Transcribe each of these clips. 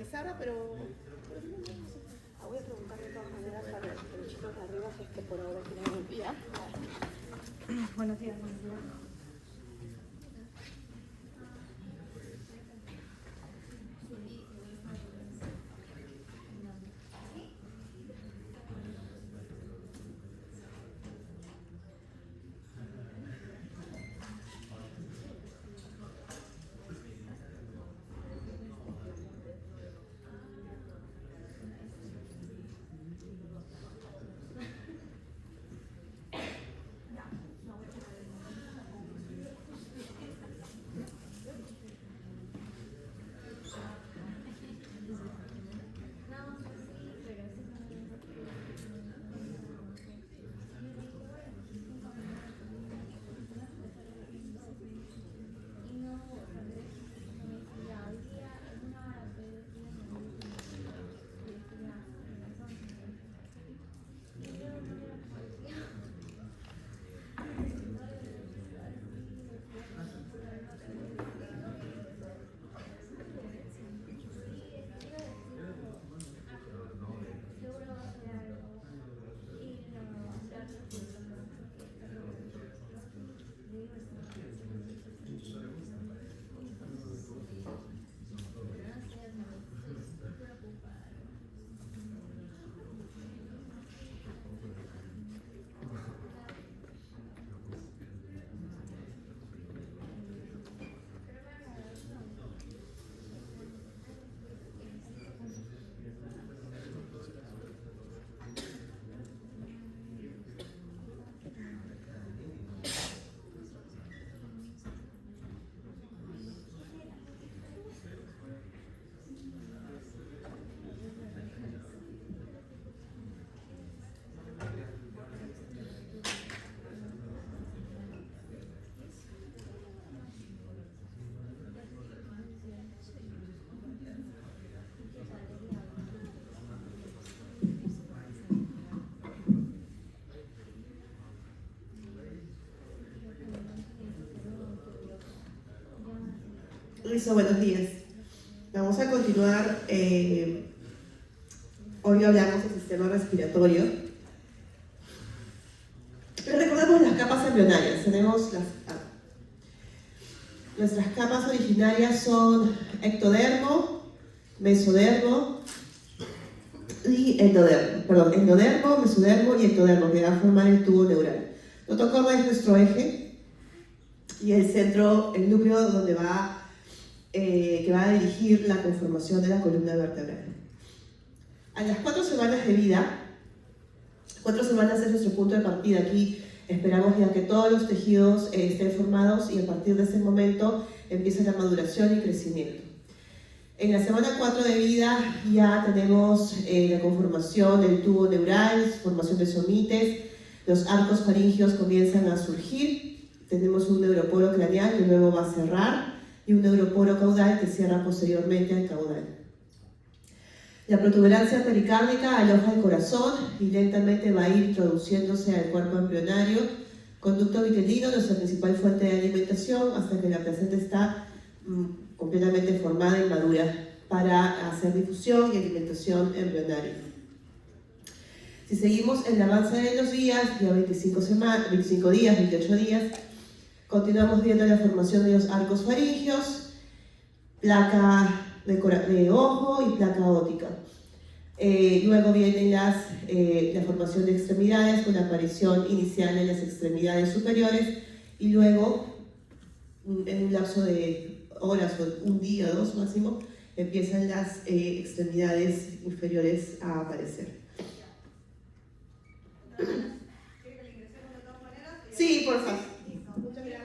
pizarra, pero voy a preguntar de todas maneras a los chicos de arriba si es que por ahora tienen un día. Buenos días, buenos días. Listo, buenos días. Vamos a continuar. Hoy hablamos del sistema respiratorio. Recordemos las capas embrionarias. Tenemos nuestras capas originarias son ectodermo, mesodermo y endodermo. Perdón, endodermo, mesodermo y ectodermo, que van a formar el tubo neural. Notocorda es nuestro eje y el centro, el núcleo donde que va a dirigir la conformación de la columna vertebral. A las 4 semanas de vida, 4 semanas es nuestro punto de partida. Aquí esperamos ya que todos los tejidos estén formados y a partir de ese momento empieza la maduración y crecimiento. En la semana 4 de vida ya tenemos la conformación del tubo neural, formación de somites, los arcos faringios comienzan a surgir, tenemos un neuroporo craneal que luego va a cerrar y un neuroporo caudal que cierra posteriormente al caudal. La protuberancia pericárdica aloja el corazón y lentamente va a ir introduciéndose al cuerpo embrionario. Conducto vitelino, nuestra principal fuente de alimentación, hasta que la placenta está completamente formada y madura para hacer difusión y alimentación embrionaria. Si seguimos en el avance de los días, ya 25 días, 28 días, continuamos viendo la formación de los arcos faringios, placa de ojo y placa óptica. Luego viene la formación de extremidades con la aparición inicial en las extremidades superiores y luego, en un lapso de horas o un día o dos máximo, empiezan las extremidades inferiores a aparecer. ¿Quiere que le ingresemos de todas maneras? Sí, por favor. Muchas gracias.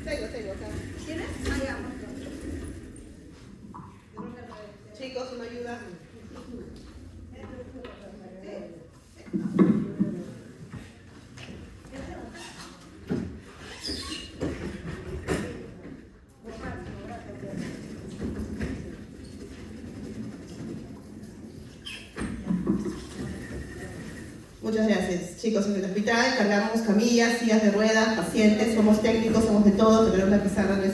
Tengo acá. ¿Tienes? Allá. Chicos, una ayuda. Muchas gracias. Chicos, en el hospital cargamos camillas, sillas de ruedas, pacientes, somos técnicos, somos de todo, pero una pizarra no es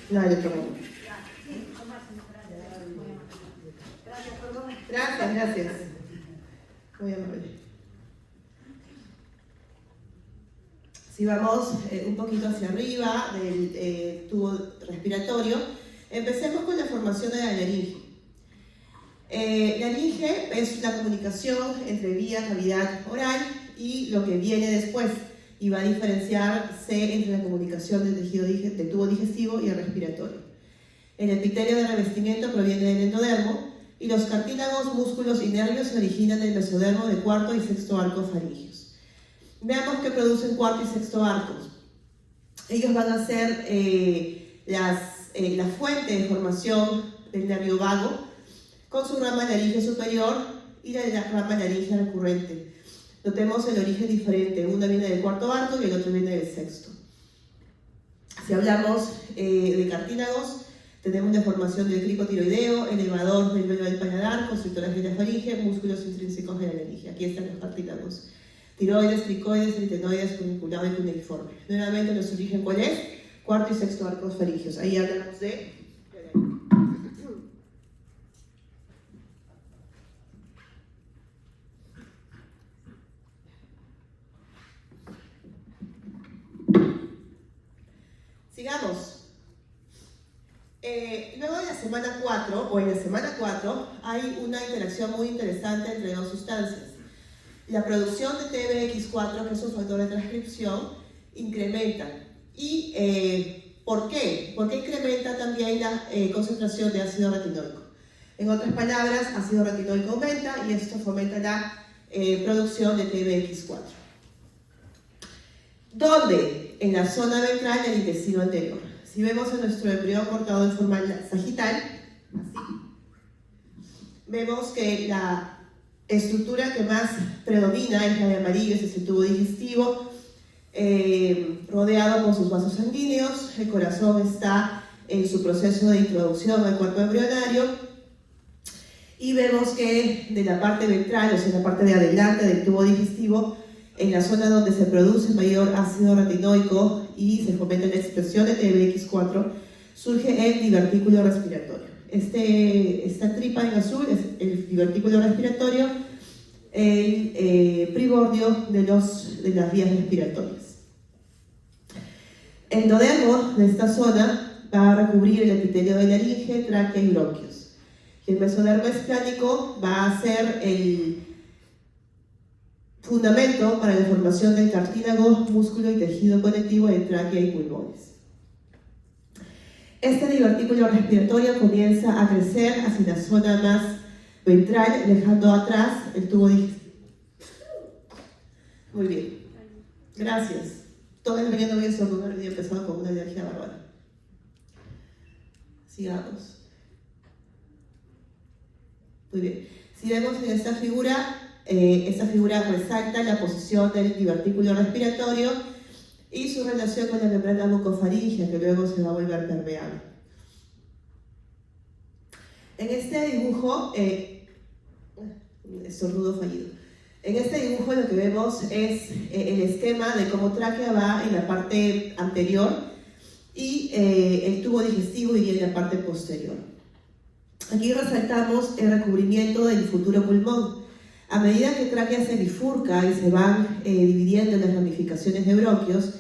nada de otro mundo. Gracias. Muy amable. Si vamos un poquito hacia arriba del tubo respiratorio, empecemos con la formación de la laringe. La laringe es la comunicación entre vía, cavidad oral y lo que viene después, y va a diferenciarse entre la comunicación del tejido del tubo digestivo y el respiratorio. El epitelio de revestimiento proviene del endodermo, y los cartílagos, músculos y nervios se originan del mesodermo de cuarto y sexto arco faríngeos. Veamos qué producen cuarto y sexto arcos. Ellos van a ser la fuente de formación del nervio vago, con su rama laringe superior y la rama laringe recurrente. Notemos el origen diferente, una viene del cuarto arco y el otro viene del sexto. Si hablamos de cartílagos, tenemos la formación del crico tiroideo, elevador del velo del paladar, constrictores de la faringe, músculos intrínsecos de la laringe. Aquí están los cartílagos. Tiroides, cricoides, aritenoides, cuniculado y cuneiforme. Nuevamente, nuestro origen, ¿cuál es? Cuarto y sexto arcos faringeos. Ahí hablamos de... Sigamos. Luego de la semana 4, o en la semana 4, hay una interacción muy interesante entre dos sustancias. La producción de TBX4, que es un factor de transcripción, incrementa. ¿Y por qué? Porque incrementa también la concentración de ácido retinoico. En otras palabras, ácido retinoico aumenta y esto fomenta la producción de TBX4. ¿Dónde? En la zona ventral del intestino anterior. Si vemos a nuestro embrión cortado en forma sagital, así, vemos que la estructura que más predomina es la de amarillo, es el tubo digestivo, rodeado por sus vasos sanguíneos. El corazón está en su proceso de introducción al cuerpo embrionario, y vemos que de la parte ventral, o sea, la parte de adelante del tubo digestivo, en la zona donde se produce mayor ácido retinoico y se fomenta la expresión de TBX4, surge el divertículo respiratorio. Esta tripa en azul es el divertículo respiratorio, el primordio de las vías respiratorias. El endodermo de esta zona va a recubrir el epitelio de laringe, tráquea y bronquios. Y el mesodermo esplánico va a ser el fundamento para la formación del cartílago, músculo y tejido conectivo de tráquea y pulmones. Este divertículo respiratorio comienza a crecer hacia la zona más ventral, dejando atrás el tubo digestivo. Muy bien, gracias. Todo el día no voy a estornudar, hoy he empezado con una alergia bárbara. Sigamos. Muy bien. Si vemos en esta figura resalta la posición del divertículo respiratorio y su relación con la membrana mucofaríngea, que luego se va a volver permeable. En este dibujo, estornudo fallido. En este dibujo lo que vemos es el esquema de cómo tráquea va en la parte anterior y el tubo digestivo iría en la parte posterior. Aquí resaltamos el recubrimiento del futuro pulmón. A medida que tráquea se bifurca y se van dividiendo las ramificaciones de bronquios,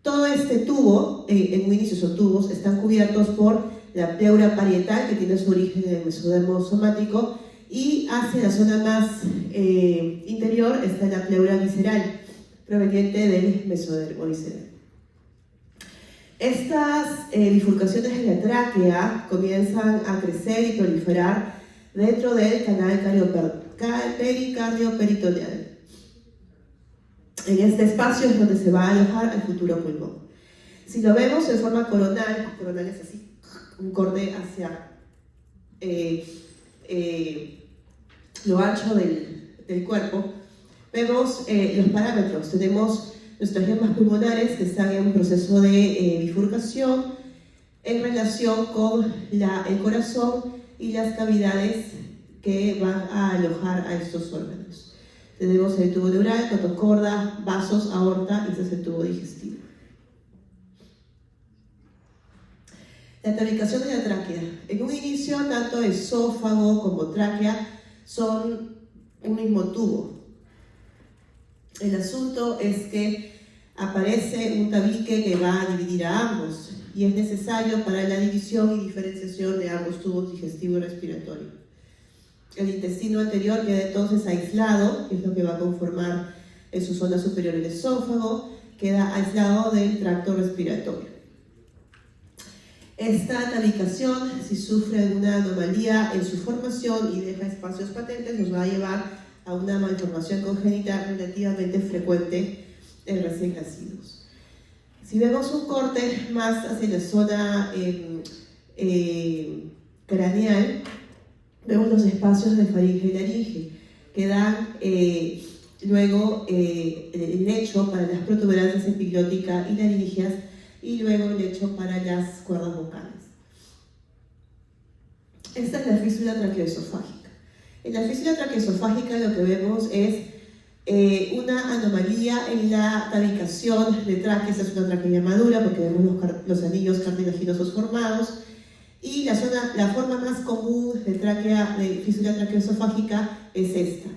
todo este tubo, en un inicio son tubos, están cubiertos por la pleura parietal, que tiene su origen en el mesodermo somático, y hacia la zona más interior está la pleura visceral, proveniente del mesodermo visceral. Estas bifurcaciones de la tráquea comienzan a crecer y proliferar dentro del canal pericardio-peritoneal. En este espacio es donde se va a alojar el futuro pulmón. Si lo vemos en forma coronal es así, un corte hacia lo ancho del cuerpo, vemos los parámetros. Tenemos nuestras yemas pulmonares que están en un proceso de bifurcación en relación con el corazón y las cavidades que van a alojar a estos órganos. Tenemos el tubo neural, cotocorda, vasos, aorta y ese es el tubo digestivo. La tabicación de la tráquea. En un inicio, tanto esófago como tráquea son un mismo tubo. El asunto es que aparece un tabique que va a dividir a ambos y es necesario para la división y diferenciación de ambos tubos digestivo y respiratorio. El intestino anterior queda entonces aislado, que es lo que va a conformar en su zona superior el esófago, queda aislado del tracto respiratorio. Esta tabicación, si sufre alguna anomalía en su formación y deja espacios patentes, nos va a llevar a una malformación congénita relativamente frecuente en recién nacidos. Si vemos un corte más hacia la zona craneal, vemos los espacios de faringe y laringe, que dan luego el lecho para las protuberancias epiglótica y laringeas, y luego el lecho para las cuerdas vocales. Esta es la fístula traqueoesofágica. En la fístula traqueoesofágica lo que vemos es una anomalía en la tabicación de tráqueas. Es una tráquea madura porque vemos los anillos cartilaginosos formados, y la forma más común de fístula traqueoesofágica es esta.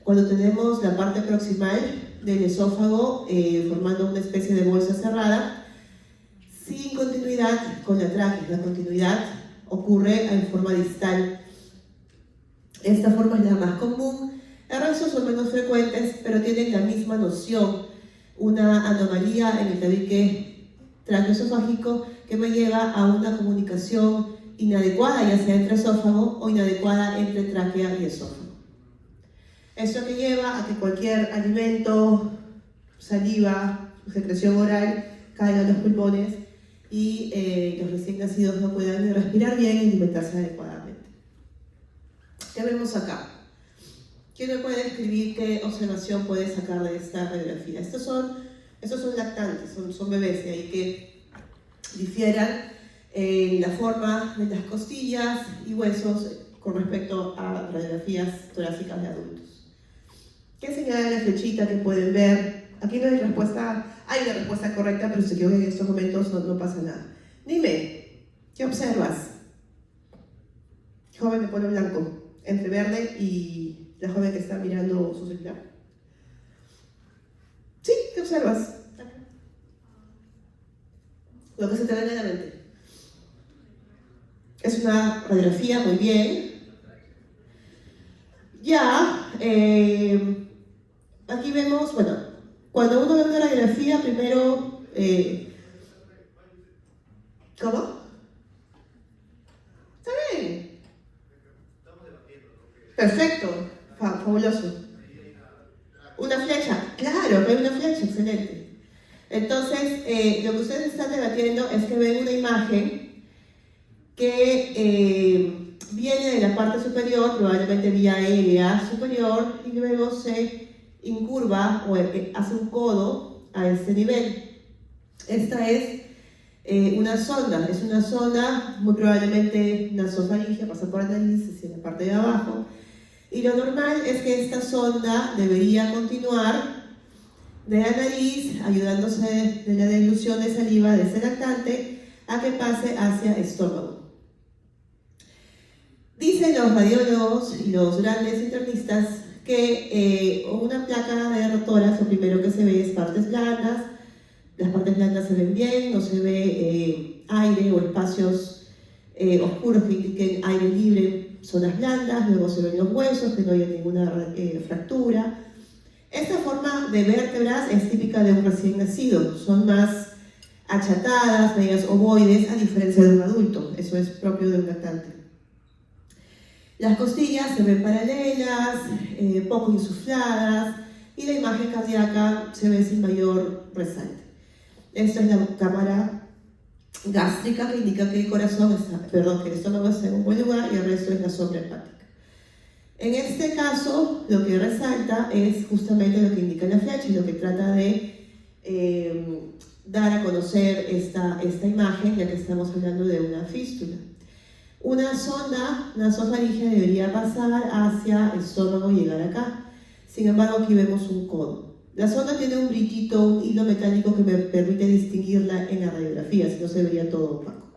Cuando tenemos la parte proximal del esófago formando una especie de bolsa cerrada, sin continuidad con la tráquea. La continuidad ocurre en forma distal. Esta forma es la más común. El resto son menos frecuentes, pero tienen la misma noción. Una anomalía en el tabique traqueoesofágico que me lleva a una comunicación inadecuada, ya sea entre esófago o inadecuada entre tráquea y esófago. Esto que lleva a que cualquier alimento, saliva, secreción oral, caiga en los pulmones y los recién nacidos no puedan ni respirar bien ni alimentarse adecuadamente. ¿Qué vemos acá? ¿Quién me puede describir qué observación puede sacar de esta radiografía? Estos son lactantes, son bebés, de ahí que difieran la forma de las costillas y huesos con respecto a radiografías torácicas de adultos. ¿Qué señala la flechita que pueden ver? Aquí no hay respuesta, hay una respuesta correcta, pero se equivoca que en estos momentos no pasa nada. Dime, ¿qué observas? Joven de pelo blanco, entre verde y la joven que está mirando su celular. ¿Sí? ¿Qué observas? Lo que se te ve en la mente. Es una radiografía, muy bien. Ya, aquí vemos, bueno, cuando uno ve una radiografía, primero, ¿cómo? Está bien. Perfecto, fabuloso. Una flecha, claro, hay una flecha, excelente. Entonces, lo que ustedes están debatiendo es que ven una imagen que viene de la parte superior, probablemente vía aérea superior, y luego se incurva o hace un codo a este nivel. Esta es una sonda muy probablemente nasofaringe, pasa por la nariz hacia la parte de abajo, y lo normal es que esta sonda debería continuar de la nariz, ayudándose de la dilución de saliva de ese lactante, a que pase hacia estómago. Dicen los radiólogos y los grandes internistas que una placa de rotoras lo primero que se ve es partes blandas. Las partes blandas se ven bien, no se ve aire o espacios oscuros que indiquen aire libre, zonas blandas. Luego se ven los huesos, que no hay ninguna fractura. Esta forma de vértebras es típica de un recién nacido, son más achatadas, medias ovoides, a diferencia de un adulto. Eso es propio de un lactante. Las costillas se ven paralelas, poco insufladas, y la imagen cardíaca se ve sin mayor resalte. Esta es la cámara gástrica, que indica que que el estómago está en un buen lugar, y el resto es la sombra hepática. En este caso, lo que resalta es justamente lo que indica la flecha, y lo que trata de dar a conocer esta imagen, ya que estamos hablando de una fístula. Una sonda nasofaringe debería pasar hacia el estómago y llegar acá. Sin embargo, aquí vemos un codo. La sonda tiene un brillito, un hilo metálico que me permite distinguirla en la radiografía, si no se vería todo opaco.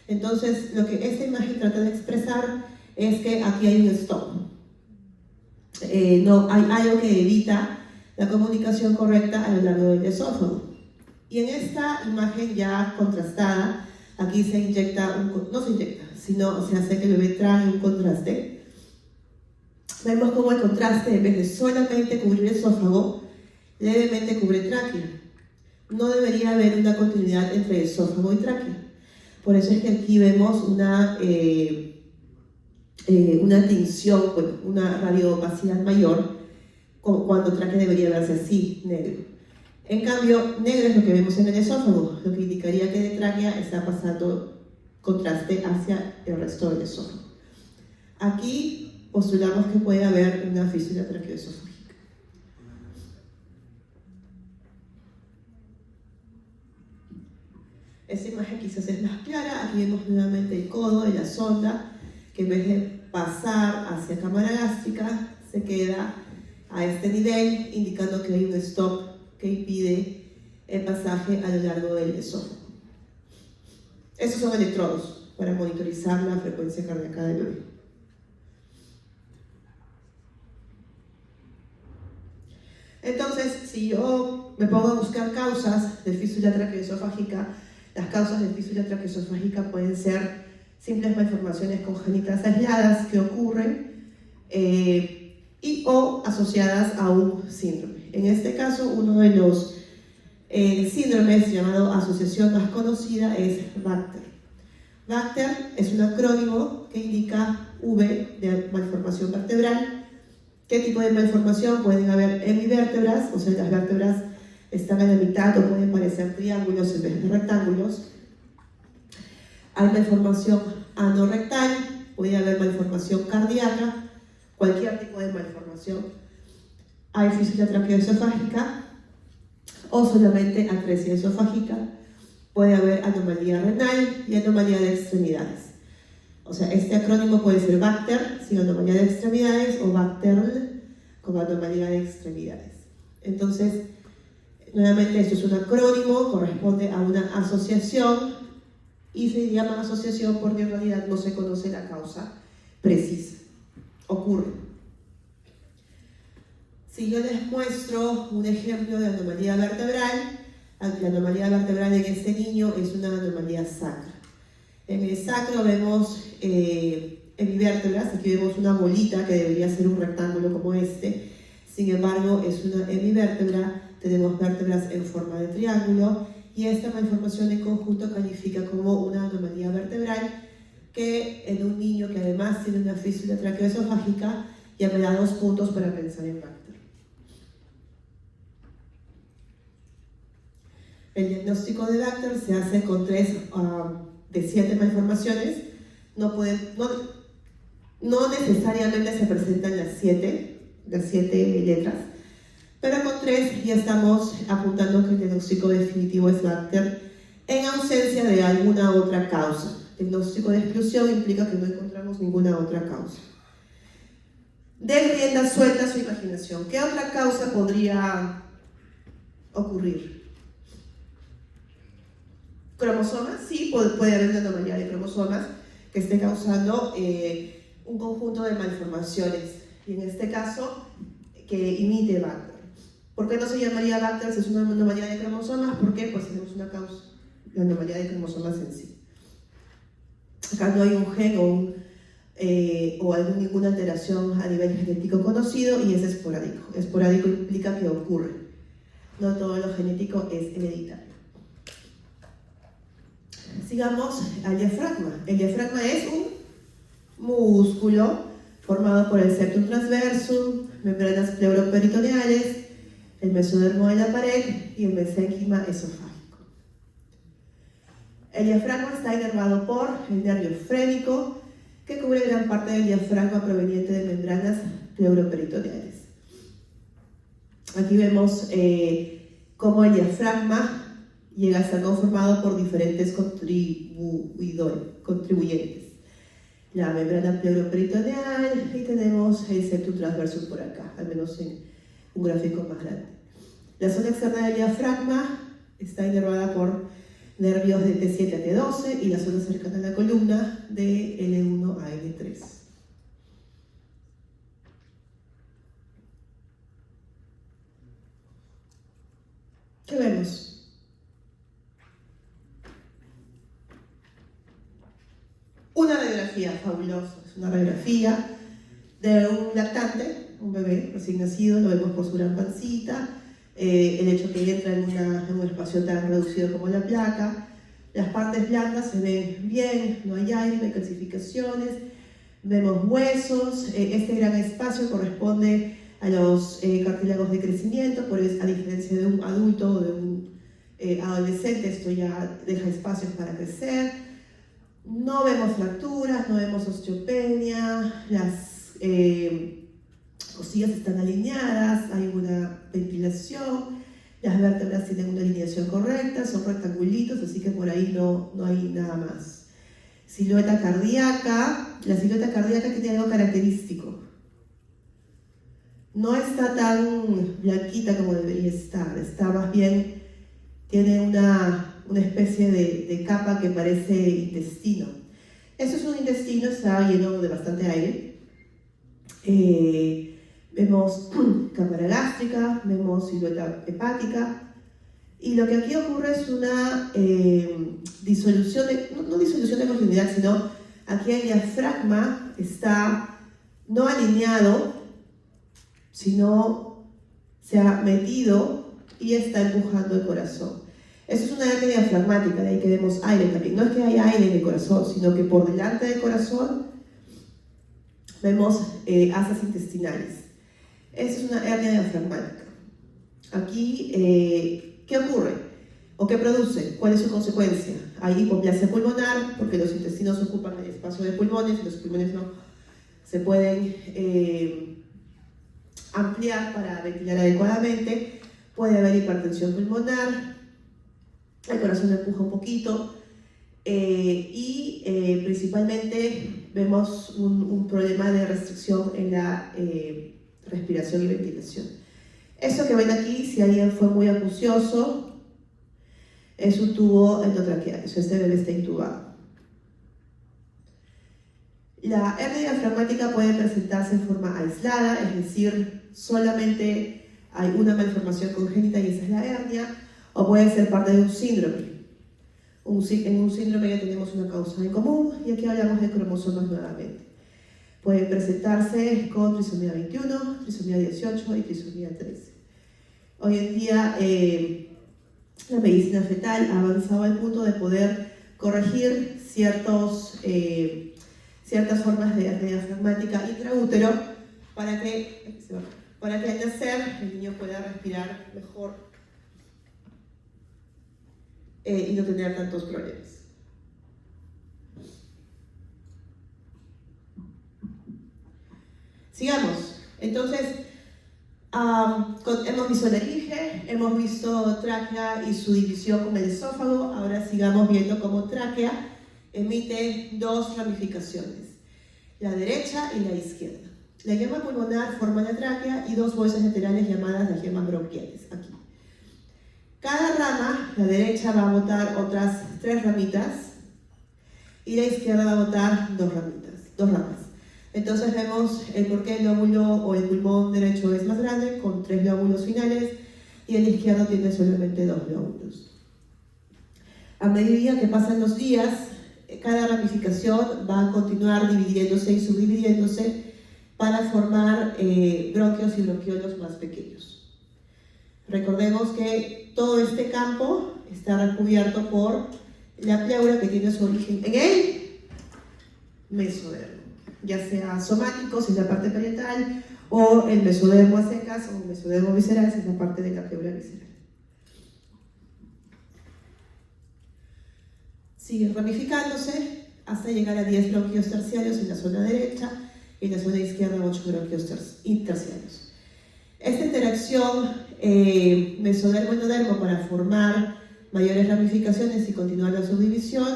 Entonces, lo que esta imagen trata de expresar es que aquí hay un stop. No, hay algo que evita la comunicación correcta a lo largo del esófago. Y en esta imagen ya contrastada, aquí se inyecta, no se inyecta, sino se hace que el bebé trague un contraste. Vemos cómo el contraste, en vez de solamente cubrir el esófago, levemente cubre tráquea. No debería haber una continuidad entre esófago y tráquea. Por eso es que aquí vemos una tinción, bueno, una radioopacidad mayor, cuando tráquea debería verse así, negro. En cambio, negro es lo que vemos en el esófago, lo que indicaría que de tráquea está pasando contraste hacia el resto del esófago. Aquí postulamos que puede haber una fístula traqueoesofágica. Esta imagen quizás es más clara. Aquí vemos nuevamente el codo de la sonda, que en vez de pasar hacia cámara gástrica, se queda a este nivel, indicando que hay un stop que impide el pasaje a lo largo del esófago. Estos son electrodos para monitorizar la frecuencia cardíaca del bebé. Entonces, si yo me pongo a buscar causas de fístula traqueoesofágica, las causas de fístula traqueoesofágica pueden ser simples malformaciones congénitas aisladas que ocurren y o asociadas a un síndrome. En este caso, uno de los síndromes llamado asociación más conocida es Bacter. Bacter es un acrónimo que indica V de malformación vertebral. ¿Qué tipo de malformación? Pueden haber hemivértebras, o sea, las vértebras están a la mitad o pueden parecer triángulos en vez de rectángulos. Hay malformación anorrectal, puede haber malformación cardíaca, cualquier tipo de malformación. Hay fístula traqueoesofágica o solamente atresia esofágica. Puede haber anomalía renal y anomalía de extremidades. O sea, este acrónimo puede ser Bacter sin anomalía de extremidades o Bacter con anomalía de extremidades. Entonces, nuevamente esto es un acrónimo, corresponde a una asociación y se llama asociación porque en realidad no se conoce la causa precisa. Ocurre. Si yo les muestro un ejemplo de anomalía vertebral, la anomalía vertebral en este niño es una anomalía sacra. En el sacro vemos hemivértebras, aquí vemos una bolita que debería ser un rectángulo como este, sin embargo es una hemivértebra, tenemos vértebras en forma de triángulo y esta malformación en conjunto califica como una anomalía vertebral que en un niño que además tiene una fístula traqueoesofágica ya me da 2 puntos para pensar en Bacter. El diagnóstico de Bacter se hace con 3 de 7 malformaciones. No necesariamente se presentan las 7 letras, pero con 3 ya estamos apuntando que el diagnóstico definitivo es Bacter en ausencia de alguna otra causa. El diagnóstico de exclusión implica que no encontramos ninguna otra causa. Den rienda suelta a su imaginación. ¿Qué otra causa podría ocurrir? ¿Cromosomas? Sí, puede haber una anomalía de cromosomas que esté causando un conjunto de malformaciones. Y en este caso, que imite Bacter. ¿Por qué no se llamaría Bacter si es una anomalía de cromosomas? ¿Por qué? Pues tenemos una causa, la anomalía de cromosomas en sí. Acá no hay un gen o ninguna alteración a nivel genético conocido y es esporádico. Esporádico implica que ocurre. No todo lo genético es hereditario. Sigamos al diafragma. El diafragma es un músculo formado por el septum transversum, membranas pleuroperitoneales, el mesodermo de la pared y el mesénquima esofágico. El diafragma está inervado por el nervio frénico, que cubre gran parte del diafragma proveniente de membranas pleuroperitoneales. Aquí vemos cómo el diafragma llega a estar conformado por diferentes contribuyentes. La membrana pleuroperitoneal y tenemos el septum transversum por acá, al menos en un gráfico más grande. La zona externa del diafragma está inervada por nervios de T7 a T12 y la zona cercana a la columna de L1 a L3. ¿Qué vemos? Una radiografía fabulosa, es una radiografía de un lactante, un bebé recién nacido, lo vemos por su gran pancita, el hecho que entra en un espacio tan reducido como la placa, las partes blandas se ven bien, no hay aire, no hay calcificaciones, vemos huesos, este gran espacio corresponde a los cartílagos de crecimiento, por eso, a diferencia de un adulto o de un adolescente, esto ya deja espacios para crecer. No vemos fracturas, no vemos osteopenia, las costillas están alineadas, hay una ventilación, las vértebras tienen una alineación correcta, son rectangulitos, así que por ahí no hay nada más. Silueta cardíaca, la silueta cardíaca tiene algo característico. No está tan blanquita como debería estar, está más bien, tiene una especie de capa que parece intestino. Eso es un intestino, está lleno de bastante aire. Vemos cámara gástrica, vemos silueta hepática, y lo que aquí ocurre es una disolución, no disolución de homogeneidad, sino aquí el diafragma está no alineado, sino se ha metido y está empujando el corazón. Eso es una hernia diafragmática, de ahí que vemos aire también. No es que haya aire en el corazón, sino que por delante del corazón vemos asas intestinales. Esa es una hernia diafragmática. Aquí, ¿qué ocurre? ¿O qué produce? ¿Cuál es su consecuencia? Hay hipoplasia pulmonar, porque los intestinos ocupan el espacio de pulmones y los pulmones no se pueden ampliar para ventilar adecuadamente. Puede haber hipertensión pulmonar, el corazón empuja un poquito y principalmente vemos un problema de restricción en la respiración y ventilación. Eso que ven aquí, si alguien fue muy acucioso, es un tubo endotraqueal, este bebé está intubado. La hernia diafragmática puede presentarse en forma aislada, es decir, solamente hay una malformación congénita y esa es la hernia, o puede ser parte de un síndrome. En un síndrome ya tenemos una causa en común y aquí hablamos de cromosomas nuevamente. Pueden presentarse con trisomía 21, trisomía 18 y trisomía 13. Hoy en día la medicina fetal ha avanzado al punto de poder corregir ciertas formas de hernia diafragmática intraútero para que al nacer el niño pueda respirar mejor y no tener tantos problemas. Sigamos. Entonces, hemos visto laringe, hemos visto tráquea y su división con el esófago. Ahora sigamos viendo cómo tráquea emite dos ramificaciones, la derecha y la izquierda. La yema pulmonar forma la tráquea y dos bolsas laterales llamadas las yemas bronquiales, aquí. Cada rama, la derecha va a botar otras 3 ramitas y la izquierda va a botar 2 ramas. Entonces vemos el por qué el lóbulo o el pulmón derecho es más grande, con 3 lóbulos finales, y el izquierdo tiene solamente 2 lóbulos. A medida que pasan los días, cada ramificación va a continuar dividiéndose y subdividiéndose para formar bronquios y bronquiolos más pequeños. Recordemos que todo este campo está recubierto por la pleura que tiene su origen en el mesodermo, ya sea somático, si es la parte parietal, o el mesodermo a secas, o el mesodermo visceral, si es la parte de la pleura visceral. Sigue ramificándose hasta llegar a 10 bronquios terciarios en la zona derecha y en la zona izquierda 8 bronquios terciarios. Esta interacción mesodermo-endodermo para formar mayores ramificaciones y continuar la subdivisión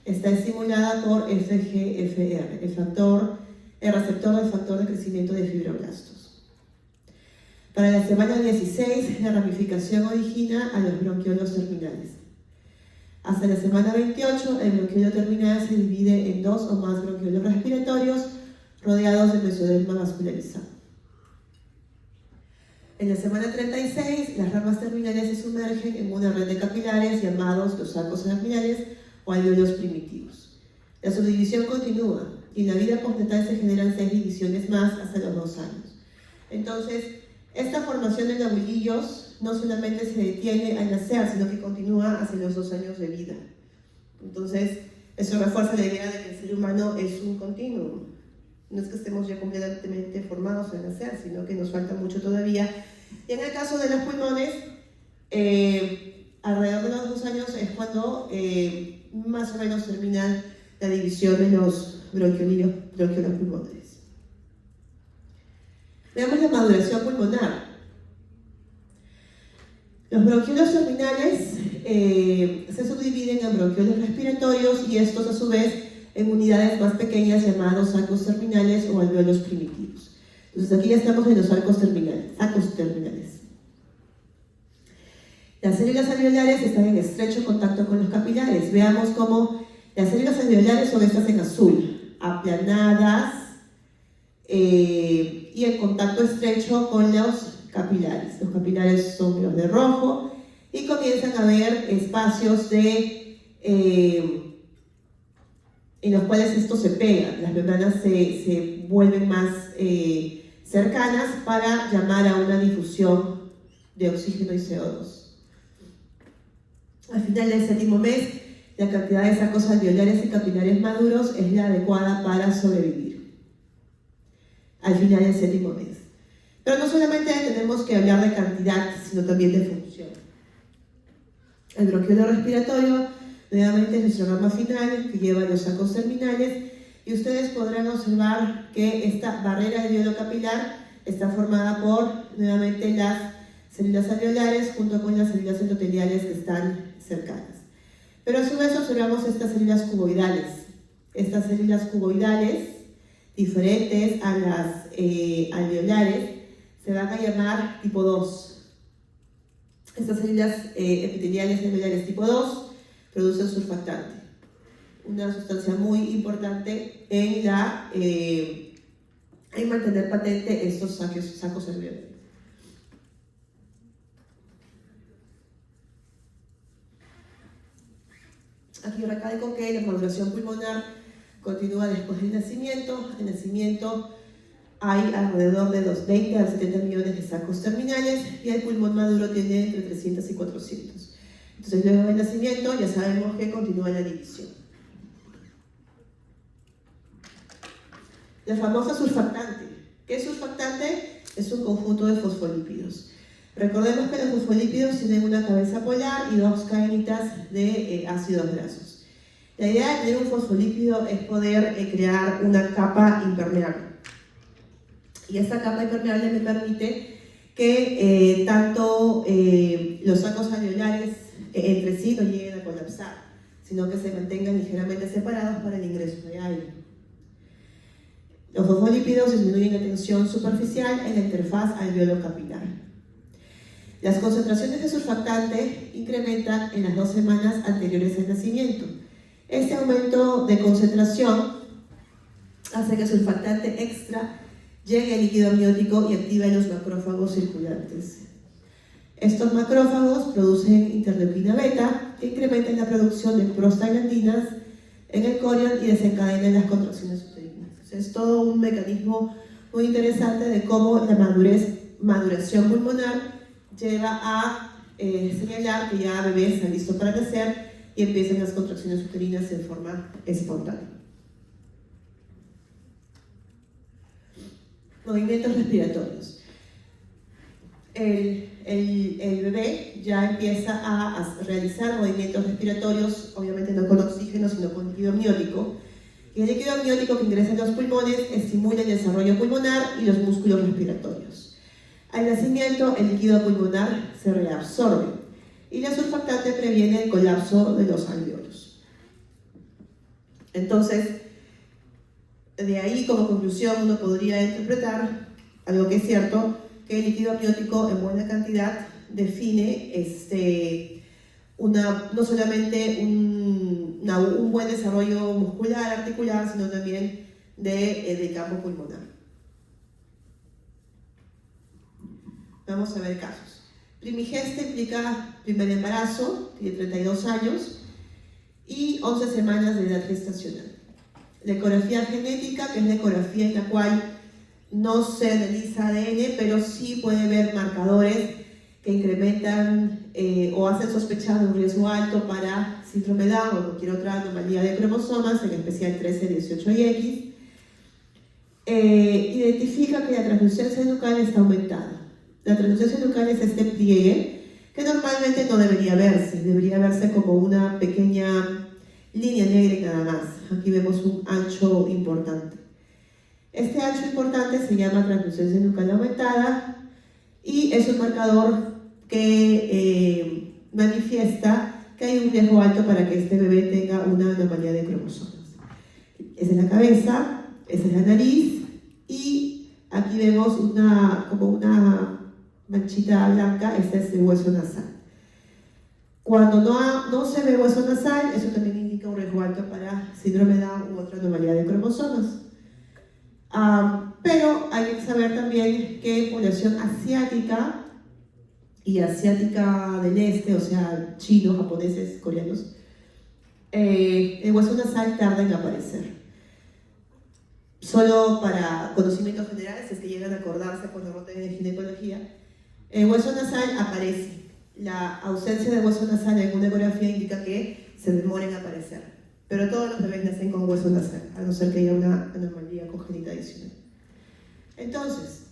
está estimulada por FGFR, el receptor del factor de crecimiento de fibroblastos. Para la semana 16, la ramificación origina a los bronquiolos terminales. Hasta la semana 28, el bronquiolo terminal se divide en 2 o más bronquiolos respiratorios rodeados de mesoderma vascularizado. En la semana 36, las ramas terminales se sumergen en una red de capilares llamados los arcos terminales o alvéolos primitivos. La subdivisión continúa y en la vida postnatal se generan 6 divisiones más hasta los 2 años. Entonces, esta formación de lobulillos no solamente se detiene al nacer, sino que continúa hacia los 2 años de vida. Entonces, eso refuerza la idea de que el ser humano es un continuum. No es que estemos ya completamente formados al nacer, sino que nos falta mucho todavía. Y en el caso de los pulmones, alrededor de los 2 años es cuando más o menos termina la división de los bronquiolos pulmonares. Veamos la maduración pulmonar. Los bronquiolos terminales se subdividen en bronquiolos respiratorios y estos a su vez en unidades más pequeñas llamados arcos terminales o alvéolos primitivos. Entonces aquí ya estamos en los arcos terminales. Las células alveolares están en estrecho contacto con los capilares. Veamos cómo las células alveolares son estas en azul, aplanadas y en contacto estrecho con los capilares. Los capilares son los de rojo y comienzan a haber espacios en los cuales esto se pega. Las membranas se vuelven más cercanas para llamar a una difusión de oxígeno y CO2. Al final del 7º mes, la cantidad de sacos alveolares y capilares maduros es la adecuada para sobrevivir. Al final del 7º mes. Pero no solamente tenemos que hablar de cantidad, sino también de función. El bronquiolo respiratorio, nuevamente, es nuestra rama final que lleva los sacos terminales y ustedes podrán observar que esta barrera alveolo capilar está formada por, nuevamente, las células alveolares junto con las células endoteliales que están cercanas. Pero a su vez observamos estas células cuboidales. Estas células cuboidales, diferentes a las alveolares, se van a llamar tipo 2. Estas células epiteliales alveolares tipo 2 producen surfactante, una sustancia muy importante en mantener patente estos sacos alveolares. Aquí recalco que la maduración pulmonar continúa después del nacimiento. En el nacimiento hay alrededor de 20 a 70 millones de sacos terminales y el pulmón maduro tiene entre 300 y 400. Entonces, luego del nacimiento ya sabemos que continúa la división. La famosa surfactante. ¿Qué es surfactante? Es un conjunto de fosfolípidos. Recordemos que los fosfolípidos tienen una cabeza polar y 2 caenitas de ácidos grasos. La idea de tener un fosfolípido es poder crear una capa impermeable. Y esta capa impermeable me permite que tanto los sacos alveolares entre sí no lleguen a colapsar, sino que se mantengan ligeramente separados para el ingreso de aire. Los fosfolípidos disminuyen la tensión superficial en la interfaz alveolo-capilar. Las concentraciones de surfactante incrementan en las 2 semanas anteriores al nacimiento. Este aumento de concentración hace que el surfactante extra llegue al líquido amniótico y active los macrófagos circulantes. Estos macrófagos producen interleuquina beta, que incrementan la producción de prostaglandinas en el corion y desencadenan las contracciones uterinas. Es todo un mecanismo muy interesante de cómo la maduración pulmonar lleva a señalar que ya bebés están listos para nacer y empiezan las contracciones uterinas en forma espontánea. Movimientos respiratorios. El bebé ya empieza a realizar movimientos respiratorios, obviamente no con oxígeno, sino con líquido amniótico. Y el líquido amniótico que ingresa en los pulmones estimula el desarrollo pulmonar y los músculos respiratorios. Al nacimiento, el líquido pulmonar se reabsorbe y la surfactante previene el colapso de los alvéolos. Entonces, de ahí como conclusión uno podría interpretar algo que es cierto, que el líquido amniótico en buena cantidad define no solamente un buen desarrollo muscular, articular, sino también del campo pulmonar. Vamos a ver casos. Primigeste implica primer embarazo, tiene 32 años y 11 semanas de edad gestacional. La ecografía genética, que es la ecografía en la cual no se analiza ADN, pero sí puede ver marcadores que incrementan o hacen sospechar de un riesgo alto para síndrome de Down o cualquier otra anomalía de cromosomas, en especial 13, 18 y X. Identifica que la translucencia nucal está aumentada. La translucencia nucal es este pliegue que normalmente no debería verse como una pequeña línea negra y nada más. Aquí vemos un ancho importante. Este ancho importante se llama translucencia nucal aumentada y es un marcador que manifiesta que hay un riesgo alto para que este bebé tenga una anomalía de cromosomas. Esa es la cabeza, esa es la nariz y aquí vemos como una manchita blanca, este es el hueso nasal. Cuando no se ve hueso nasal, eso también indica un riesgo alto para síndrome de Down u otra anomalía de cromosomas. Pero hay que saber también que población asiática y asiática del este, o sea, chinos, japoneses, coreanos, el hueso nasal tarda en aparecer. Solo para conocimientos generales, si es que llegan a acordarse cuando roten de ginecología, el hueso nasal aparece. La ausencia de hueso nasal en una ecografía indica que se demora en aparecer. Pero todos los bebés nacen con hueso nasal, a no ser que haya una anomalía congénita adicional. Entonces,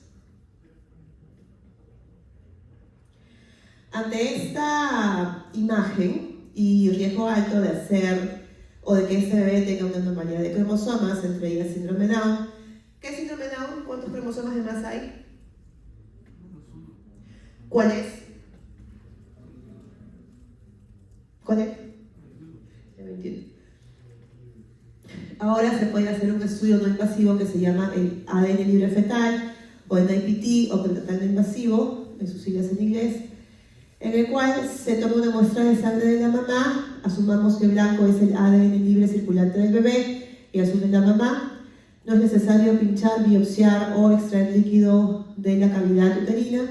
ante esta imagen y riesgo alto de hacer o de que este bebé tenga una anomalía de cromosomas, entre ellas síndrome Down. ¿Qué es síndrome Down? ¿Cuántos cromosomas de más hay? ¿Cuál es? ¿Cuál es? El 21. Ahora se puede hacer un estudio no invasivo que se llama el ADN libre fetal o el NIPT o prenatal no invasivo, en sus siglas en inglés, en el cual se toma una muestra de sangre de la mamá, asumamos que blanco es el ADN libre circulante del bebé y azul es la mamá. No es necesario pinchar, biopsiar o extraer líquido de la cavidad uterina,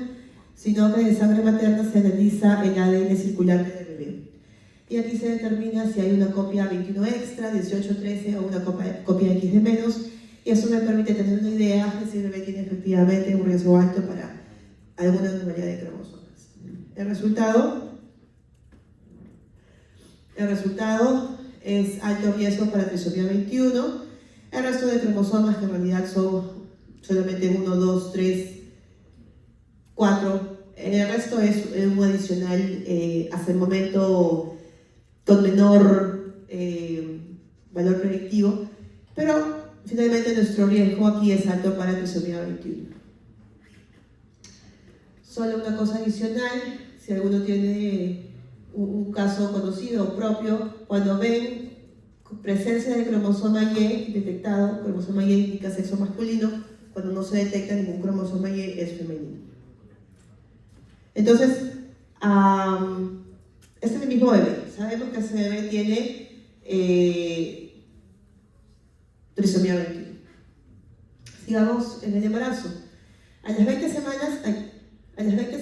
sino que de sangre materna se analiza el ADN circulante del bebé. Y aquí se determina si hay una copia 21 extra, 18, 13 o una copia X de menos, y eso me permite tener una idea de si el bebé tiene efectivamente un riesgo alto para alguna anomalía de cromosomas. El resultado es alto riesgo para trisomía 21. El resto de cromosomas, que en realidad son solamente 1, 2, 3, 4. El resto es un adicional hasta el momento con menor valor predictivo, pero finalmente nuestro riesgo aquí es alto para trisomía 21. Solo una cosa adicional, si alguno tiene un caso conocido o propio, cuando ven presencia de cromosoma Y detectado, cromosoma Y indica sexo masculino, cuando no se detecta ningún cromosoma Y es femenino. Entonces, este es el mismo bebé, sabemos que ese bebé tiene trisomía 21. Sigamos en el embarazo. A las 20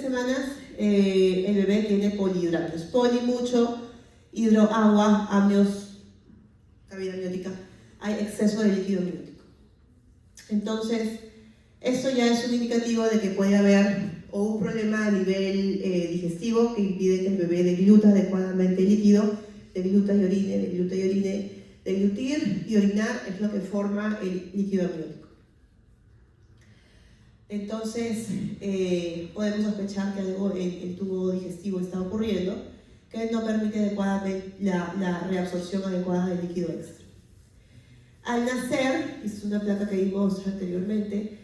semanas el bebé tiene polihidratos. Poli, mucho, hidro, agua, amnios, cavidad amniótica. Hay exceso de líquido amniótico. Entonces, esto ya es un indicativo de que puede haber o un problema a nivel digestivo que impide que el bebé degluta adecuadamente el líquido, degluta y orine. Deglutir y orinar es lo que forma el líquido amniótico. Entonces, podemos sospechar que algo en el tubo digestivo está ocurriendo que no permite adecuadamente la reabsorción adecuada del líquido extra. Al nacer, es una placa que vimos anteriormente,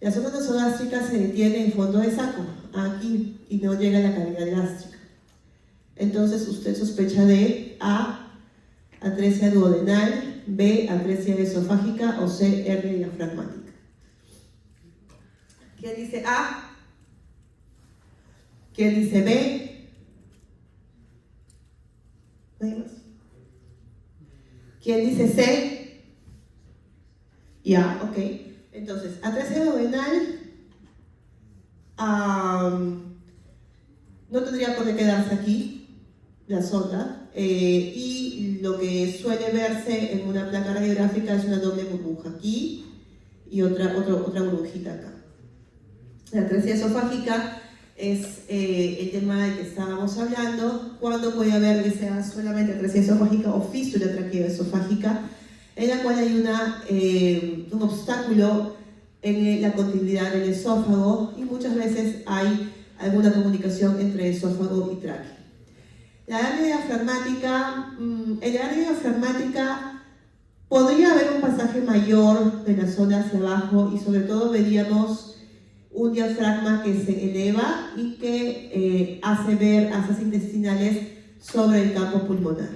la zona nasogástrica se detiene en fondo de saco, aquí, y no llega a la cavidad gástrica. Entonces, usted sospecha de A, atresia duodenal, B, atresia esofágica o C, hernia diafragmática. ¿Quién dice A? ¿Quién dice B? ¿Nadie más? ¿Quién dice C? Ya, ok. Entonces, atresia duodenal no tendría por qué quedarse aquí, la sonda, y lo que suele verse en una placa radiográfica es una doble burbuja aquí y otra burbujita acá. La atresia esofágica es el tema del que estábamos hablando, cuando puede haber que sea solamente atresia esofágica o fístula traqueoesofágica, en la cual hay un obstáculo en la continuidad del esófago y muchas veces hay alguna comunicación entre esófago y tráquea. La hernia diafragmática, en la hernia diafragmática podría haber un pasaje mayor de la zona hacia abajo y sobre todo veríamos un diafragma que se eleva y que hace ver asas intestinales sobre el campo pulmonar.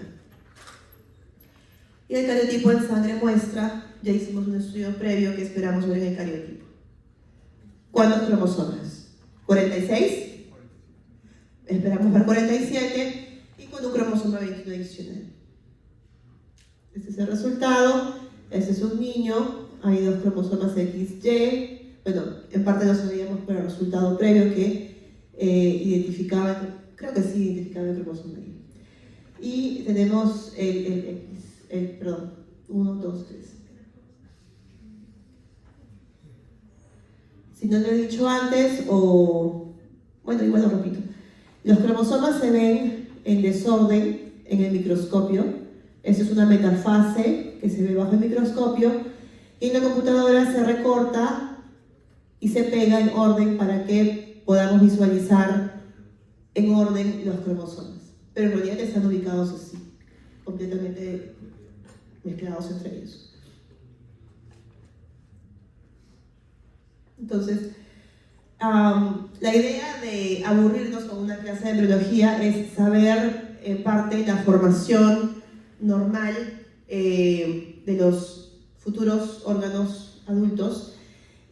Y el cariotipo en sangre muestra, ya hicimos un estudio previo que esperamos ver en el cariotipo. ¿Cuántos cromosomas? ¿46? Esperamos ver 47 y con un cromosoma 21 adicional. Este es el resultado. Este es un niño, hay 2 cromosomas XY. Bueno, en parte lo sabíamos por el resultado previo que identificaba, creo que sí identificaba el cromosoma Y. Y tenemos perdón, 1, 2, 3. Si no lo he dicho antes, bueno, igual lo repito. Los cromosomas se ven en desorden en el microscopio. Esa es una metafase que se ve bajo el microscopio. Y en la computadora se recorta y se pega en orden para que podamos visualizar en orden los cromosomas. Pero en realidad están ubicados así, completamente mezclados entre ellos. Entonces, la idea de aburrirnos con una clase de embriología es saber en parte la formación normal de los futuros órganos adultos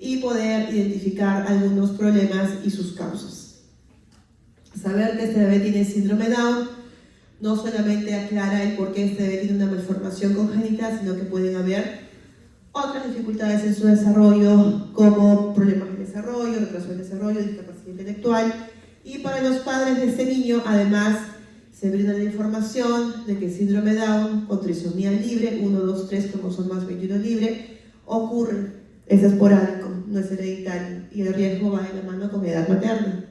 y poder identificar algunos problemas y sus causas. Saber que este bebé tiene síndrome Down no solamente aclara el por qué este bebé tiene una malformación congénita, sino que pueden haber otras dificultades en su desarrollo, como problemas de desarrollo, retraso del desarrollo, discapacidad intelectual. Y para los padres de este niño, además, se brinda la información de que el síndrome Down con trisomía libre, 1, 2, 3 cromosomas 21 libre, ocurre, es esporádico, no es hereditario, y el riesgo va de la mano con edad materna.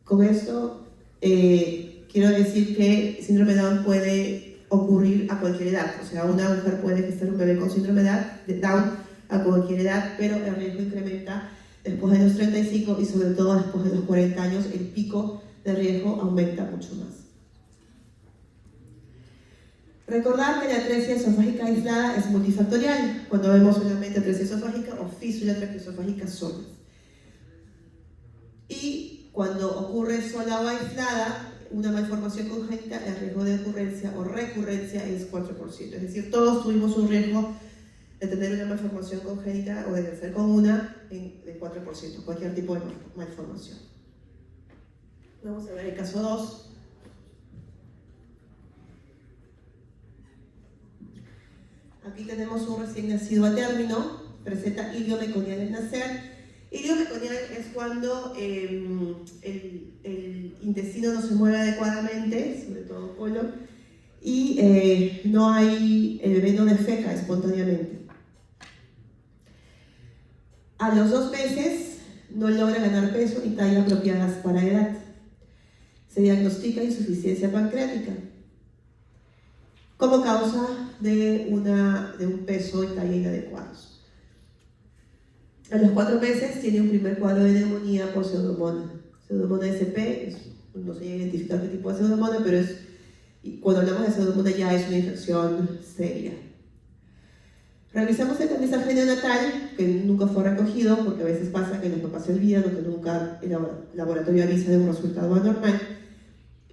Con esto, quiero decir que el síndrome Down puede ocurrir a cualquier edad, o sea, una mujer puede gestar un bebé con síndrome de Down a cualquier edad, pero el riesgo incrementa después de los 35 y sobre todo después de los 40 años, el pico de riesgo aumenta mucho más. Recordar que la atresia esofágica aislada es multifactorial, cuando vemos solamente atresia esofágica o fístula traqueoesofágica solas. Y cuando ocurre sola o aislada, una malformación congénita, el riesgo de ocurrencia o recurrencia es 4%. Es decir, todos tuvimos un riesgo de tener una malformación congénita o de nacer con una de 4%, cualquier tipo de malformación. Vamos a ver el caso 2. Aquí tenemos un recién nacido a término, presenta ilio meconial al nacer. Ilio meconial es cuando el intestino no se mueve adecuadamente, sobre todo colon, y el bebé no defeca espontáneamente. A los 2 meses no logra ganar peso ni talla apropiadas para la edad. Se diagnostica insuficiencia pancreática como causa de un peso y talla inadecuados. A los 4 meses tiene un primer cuadro de neumonía por pseudomonas. Pseudomonas SP, no sé identificar qué tipo de pseudomonas, pero cuando hablamos de pseudomonas ya es una infección seria. Revisamos el tamizaje neonatal, que nunca fue recogido, porque a veces pasa que los papás se olvidan o que nunca el laboratorio avisa de un resultado anormal,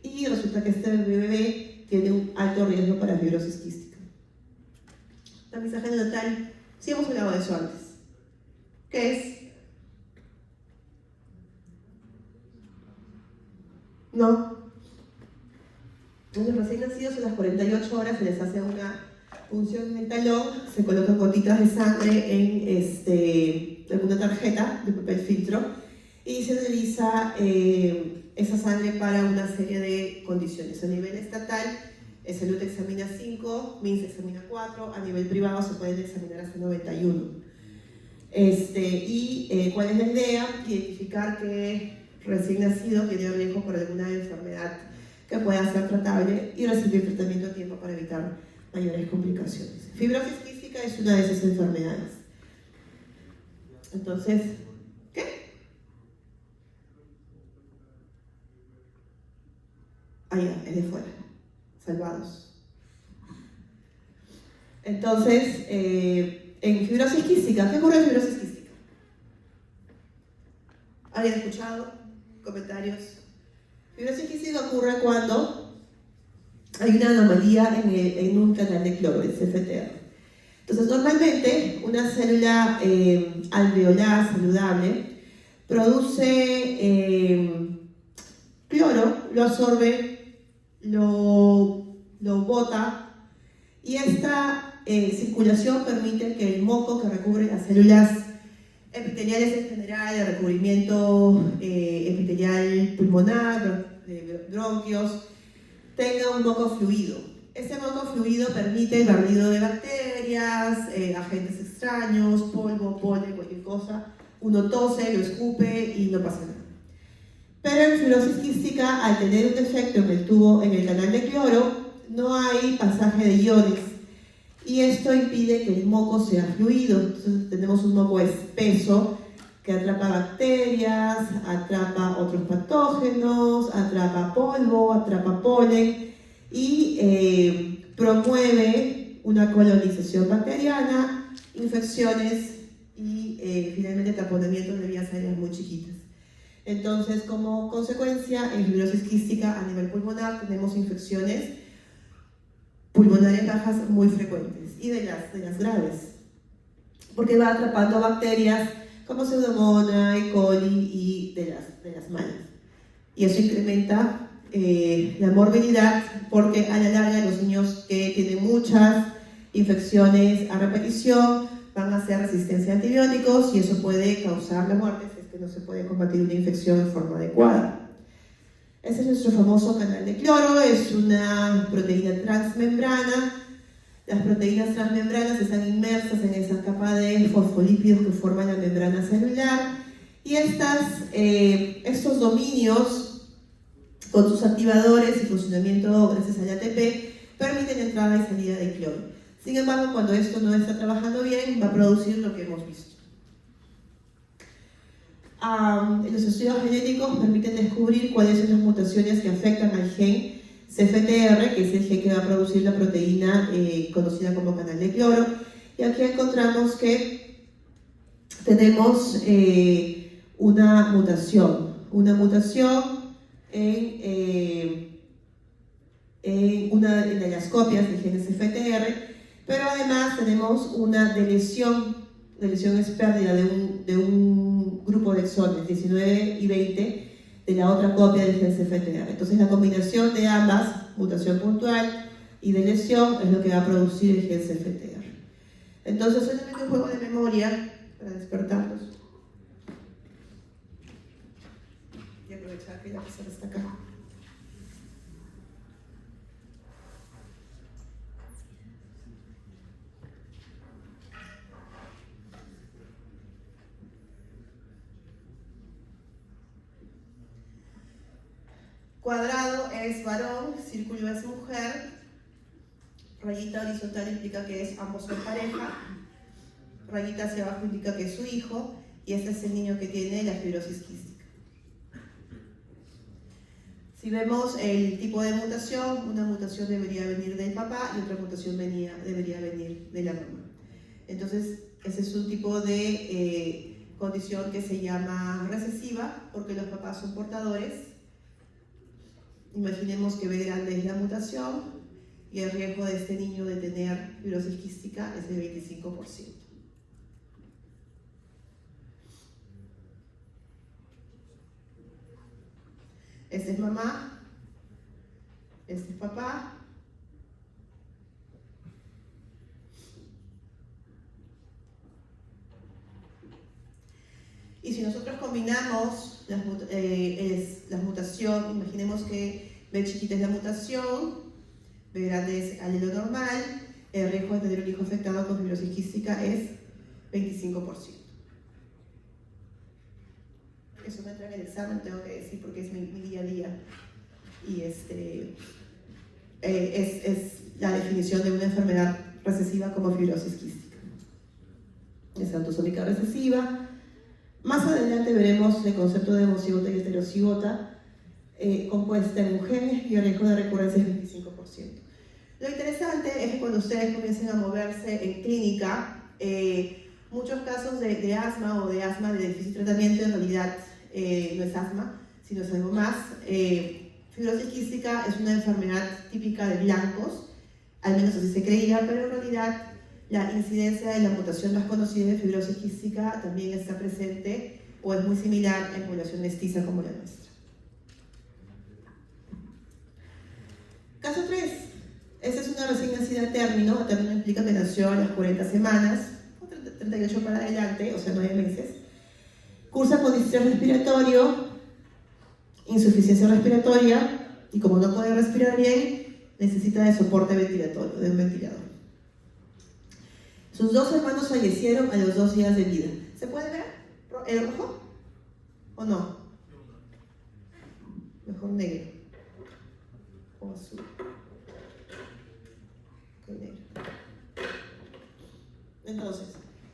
y resulta que este bebé tiene un alto riesgo para fibrosis quística. Tamizaje neonatal, sí hemos hablado de eso antes. ¿Qué es? No. En los recién nacidos, a las 48 horas se les hace una punción en el talón, se colocan gotitas de sangre en alguna tarjeta de papel filtro y se utiliza esa sangre para una serie de condiciones. A nivel estatal, Salud examina 5, MINS examina 4, a nivel privado se pueden examinar hasta 91. ¿Cuál es la idea? Identificar que recién nacido tiene riesgo por alguna enfermedad que pueda ser tratable y recibir tratamiento a tiempo para evitar mayores complicaciones. Fibrosis quística es una de esas enfermedades. Entonces, ¿qué? Ya, es de fuera. Salvados. Entonces, en fibrosis quística, ¿qué ocurre en fibrosis quística? ¿Alguien ha escuchado? ¿Comentarios? Fibrosis quística ocurre cuando hay una anomalía en un canal de cloro, el CFTR. Entonces, normalmente, una célula alveolar saludable produce cloro, lo absorbe, lo bota, y esta circulación permite que el moco que recubre las células epiteliales en general, el recubrimiento epitelial pulmonar, de bronquios, tenga un moco fluido. Ese moco fluido permite el barrido de bacterias, agentes extraños, polvo, polen, cualquier cosa. Uno tose, lo escupe y no pasa nada. Pero en fibrosis quística, al tener un defecto en el tubo, en el canal de cloro, no hay pasaje de iones. Y esto impide que el moco sea fluido. Entonces tenemos un moco espeso que atrapa bacterias, atrapa otros patógenos, atrapa polvo, atrapa polen y promueve una colonización bacteriana, infecciones y finalmente taponamientos de vías aéreas muy chiquitas. Entonces, como consecuencia, en fibrosis quística a nivel pulmonar tenemos infecciones pulmonares bajas muy frecuentes y de las graves, porque va atrapando bacterias como Pseudomonas, E. coli y de las malas. Y eso incrementa la morbilidad, porque a la larga los niños que tienen muchas infecciones a repetición van a hacer resistencia a antibióticos y eso puede causar la muerte si es que no se puede combatir una infección de forma adecuada. Este es nuestro famoso canal de cloro, es una proteína transmembrana. Las proteínas transmembranas están inmersas en esa capa de fosfolípidos que forman la membrana celular y estos dominios, con sus activadores y funcionamiento gracias al ATP, permiten entrada y salida de cloro. Sin embargo, cuando esto no está trabajando bien, va a producir lo que hemos visto. Los estudios genéticos permiten descubrir cuáles son las mutaciones que afectan al gen CFTR, que es el gen que va a producir la proteína conocida como canal de cloro. Y aquí encontramos que tenemos una mutación en una de las copias del gen CFTR, pero además tenemos una lesión es pérdida de un grupo de exones, 19 y 20, de la otra copia del gen CFTR. Entonces la combinación de ambas, mutación puntual y de lesión, es lo que va a producir el gen CFTR. Entonces solamente un juego de memoria para despertarlos. Y aprovechar que la persona está acá. Cuadrado es varón, círculo es mujer, rayita horizontal implica que es ambos son pareja, rayita hacia abajo indica que es su hijo, y este es el niño que tiene la fibrosis quística. Si vemos el tipo de mutación, una mutación debería venir del papá y otra mutación debería venir de la mamá. Entonces, ese es un tipo de condición que se llama recesiva, porque los papás son portadores. Imaginemos que B grande es la mutación y el riesgo de este niño de tener fibrosis quística es del 25%. Este es mamá, este es papá. Y si nosotros combinamos la mutación, imaginemos que B chiquita es la mutación, B grande es alelo normal, el riesgo de tener un hijo afectado con fibrosis quística es 25%. Eso no entra en el examen, tengo que decir, porque es mi día a día. Y es la definición de una enfermedad recesiva como fibrosis quística. Es autosómica recesiva. Más adelante veremos el concepto de homocigota y heterocigota compuesta en un gen y el riesgo de recurrencia es 25%. Lo interesante es que cuando ustedes comiencen a moverse en clínica, muchos casos de asma o de asma de difícil tratamiento en realidad no es asma, sino es algo más. Fibrosis quística es una enfermedad típica de blancos, al menos así se creía, pero en realidad la incidencia de la mutación más conocida de fibrosis quística también está presente o es muy similar en población mestiza como la nuestra. Caso 3. Esta es una recién nacida a término. A término implica que nació a las 40 semanas, 38 para adelante, o sea 9 meses. Cursa con distrés respiratorio, insuficiencia respiratoria y como no puede respirar bien, necesita de soporte ventilatorio, de un ventilador. Sus 2 hermanos fallecieron a los 2 días de vida. ¿Se puede ver el rojo? ¿O no? Mejor negro. O azul. Okay, negro. Entonces,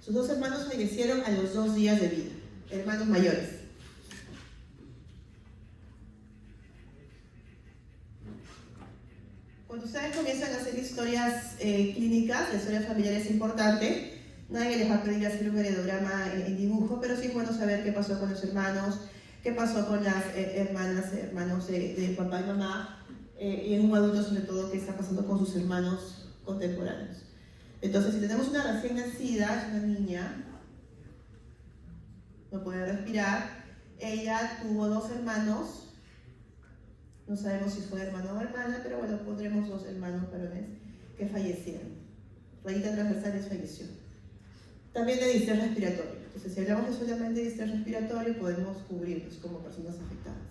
sus 2 hermanos fallecieron a los 2 días de vida. Hermanos mayores. Cuando ustedes comienzan a hacer historias clínicas, la historia familiar es importante. Nadie les va a pedir hacer un heredograma en dibujo, pero sí es bueno saber qué pasó con los hermanos, qué pasó con las hermanos de papá y mamá, y en un adulto sobre todo qué está pasando con sus hermanos contemporáneos. Entonces, si tenemos una recién nacida, es una niña, no puede respirar, ella tuvo 2 hermanos. No sabemos si fue hermano o hermana, pero bueno, pondremos 2 hermanos varones que fallecieron. Rayita transversal falleció. También de distrés respiratorio. Entonces, si hablamos de solamente distrés respiratorio, podemos cubrirlos como personas afectadas.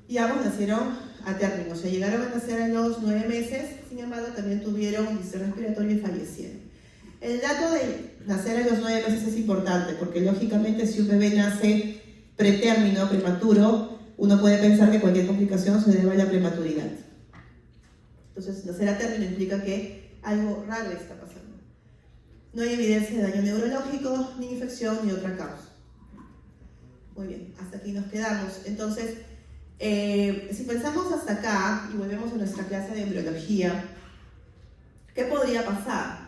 Y ambos nacieron a término, o sea, llegaron a nacer a los 9 meses, sin embargo, también tuvieron distrés respiratorio y fallecieron. El dato de nacer a los 9 meses es importante, porque lógicamente si un bebé nace pretérmino, prematuro, uno puede pensar que cualquier complicación se debe a la prematuridad. Entonces, nacer a término implica que algo raro está pasando. No hay evidencia de daño neurológico, ni infección, ni otra causa. Muy bien, hasta aquí nos quedamos. Entonces, si pensamos hasta acá y volvemos a nuestra clase de embriología, ¿qué podría pasar?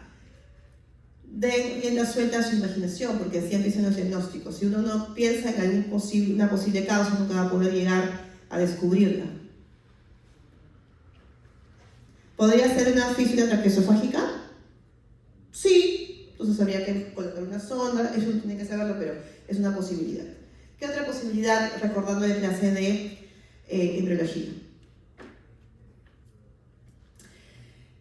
Den rienda suelta a su imaginación, porque así empiezan los diagnósticos. Si uno no piensa en una posible causa, nunca va a poder llegar a descubrirla. ¿Podría ser una fístula traqueosofágica? Sí, entonces habría que colocar una sonda, eso no tiene que saberlo, pero es una posibilidad. ¿Qué otra posibilidad, recordando de clase de embriología?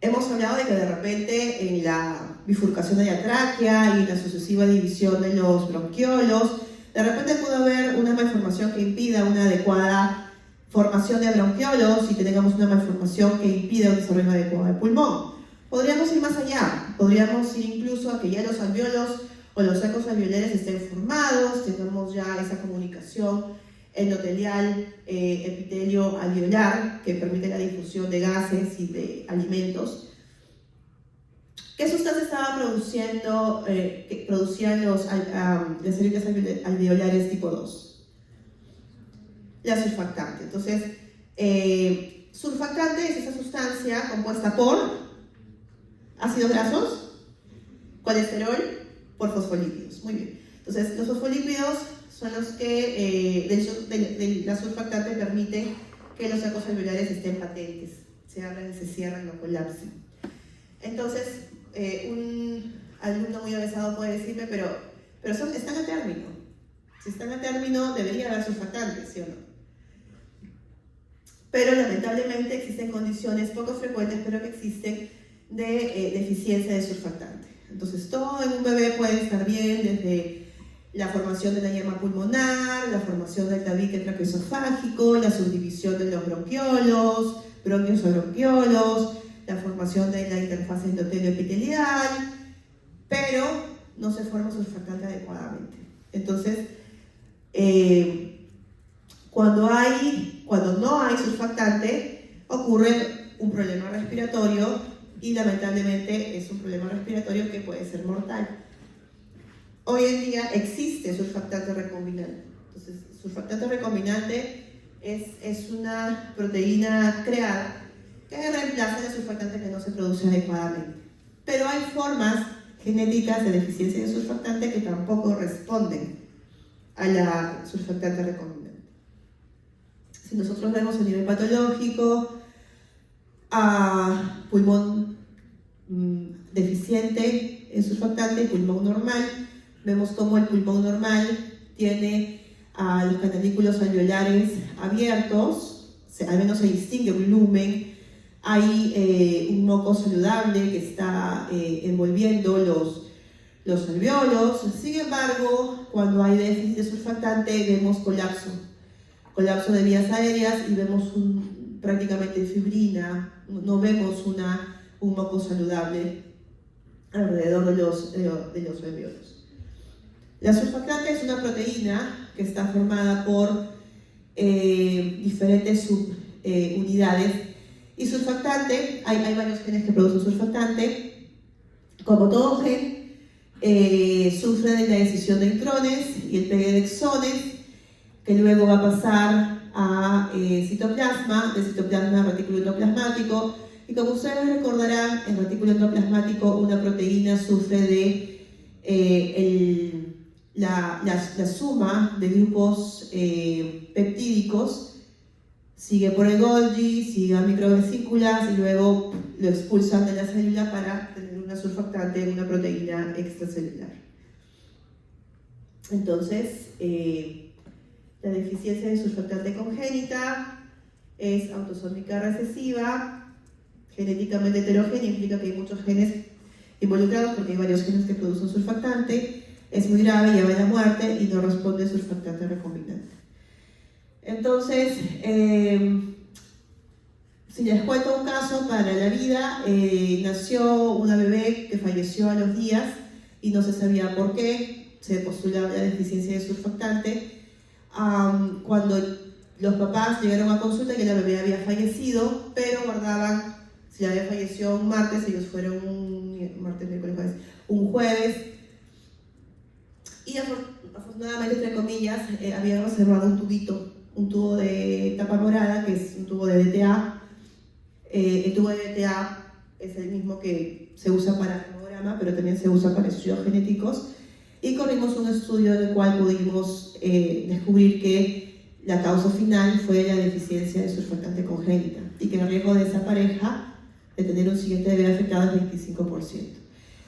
Hemos hablado de que de repente en la bifurcación de la tráquea y en la sucesiva división de los bronquiolos, de repente puede haber una malformación que impida una adecuada formación de bronquiolos y que tengamos una malformación que impida un desarrollo adecuado del pulmón. Podríamos ir más allá, podríamos ir incluso a que ya los alvéolos o los sacos alveolares estén formados, tengamos ya esa comunicación endotelial, epitelio alveolar, que permite la difusión de gases y de alimentos. ¿Qué sustancia estaba produciendo, que producían las células alveolares tipo 2? La surfactante. Entonces, surfactante es esa sustancia compuesta por ácidos grasos, colesterol, por fosfolípidos. Muy bien. Entonces, los fosfolípidos son los que, de la surfactante, permiten que los sacos alveolares estén patentes, se abran y se cierran, no colapsen. Entonces, un alumno muy avesado puede decirme, pero están a término. Si están a término, debería haber surfactantes, ¿sí o no? pero lamentablemente existen condiciones poco frecuentes, pero que existen, de deficiencia de surfactante. Entonces, todo en un bebé puede estar bien, desde la formación de la yema pulmonar, la formación del tabique traqueoesofágico, la subdivisión de los bronquiolos, bronquios o bronquiolos, la formación de la interfaz endotelio-epitelial, pero no se forma surfactante adecuadamente. Entonces, cuando no hay surfactante, ocurre un problema respiratorio y lamentablemente es un problema respiratorio que puede ser mortal. Hoy en día existe surfactante recombinante. Entonces, surfactante recombinante es una proteína creada que reemplaza el surfactante que no se produce adecuadamente. Pero hay formas genéticas de deficiencia de surfactante que tampoco responden a la surfactante recombinante. Si nosotros vemos a nivel patológico, a pulmón deficiente en surfactante y pulmón normal, vemos cómo el pulmón normal tiene a los canalículos alveolares abiertos, al menos se distingue un lumen, hay un moco saludable que está envolviendo los alveolos. Sin embargo, cuando hay déficit de surfactante vemos colapso de vías aéreas y vemos prácticamente fibrina, no vemos un moco saludable alrededor de los alveolos. La surfactante es una proteína que está formada por diferentes subunidades y surfactante, hay varios genes que producen surfactante. Como todo gen, sufre de la decisión de intrones y el pegue de exones, que luego va a pasar a citoplasma, de citoplasma a retículo endoplasmático, y como ustedes recordarán, en retículo endoplasmático una proteína sufre de la suma de grupos peptídicos, sigue por el Golgi, sigue a microvesículas y luego lo expulsan de la célula para tener una surfactante, una proteína extracelular. Entonces, la deficiencia de surfactante congénita es autosómica recesiva, genéticamente heterogénea, implica que hay muchos genes involucrados porque hay varios genes que producen surfactante, es muy grave, lleva a la muerte y no responde a surfactante recombinante. Entonces, si les cuento un caso para la vida, nació una bebé que falleció a los días y no se sabía por qué, se postulaba la deficiencia de surfactante. Cuando los papás llegaron a consulta que la bebé había fallecido, pero guardaban, si la bebé falleció un martes, ellos fueron un jueves, y afortunadamente, entre comillas, habían reservado un tubo de tapa morada, que es un tubo de DTA. El tubo de DTA es el mismo que se usa para el hemograma, pero también se usa para estudios genéticos, y corrimos un estudio en el cual pudimos descubrir que la causa final fue la deficiencia de surfactante congénita y que el riesgo de esa pareja de tener un siguiente bebé afectado es 25%.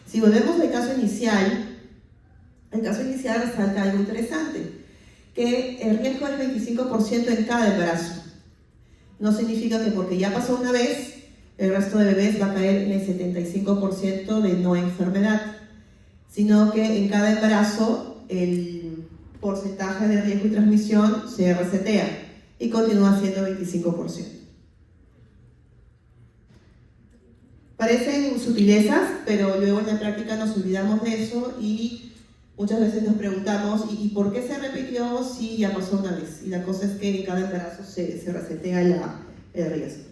Si volvemos al caso inicial, resalta algo interesante, que el riesgo es 25% en cada embarazo. No significa que porque ya pasó una vez, el resto de bebés va a caer en el 75% de no enfermedad, sino que en cada embarazo el porcentaje de riesgo y transmisión se resetea y continúa siendo 25%. Parecen sutilezas, pero luego en la práctica nos olvidamos de eso y muchas veces nos preguntamos ¿y por qué se repitió si ya pasó una vez? Y la cosa es que en cada embarazo se resetea el riesgo.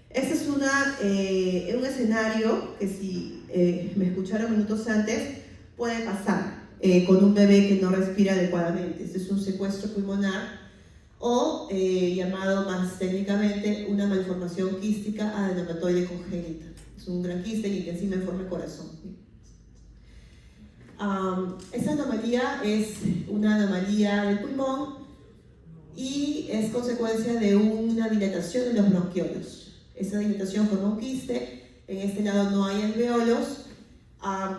Este es un escenario que si me escucharon minutos antes puede pasar con un bebé que no respira adecuadamente. Este es un secuestro pulmonar o llamado más técnicamente una malformación quística adenomatoide congénita. Es un gran quiste y que encima forma el corazón. Esta anomalía es una anomalía del pulmón y es consecuencia de una dilatación de los bronquiolos. Esa dilatación forma un quiste, en este lado no hay alveolos.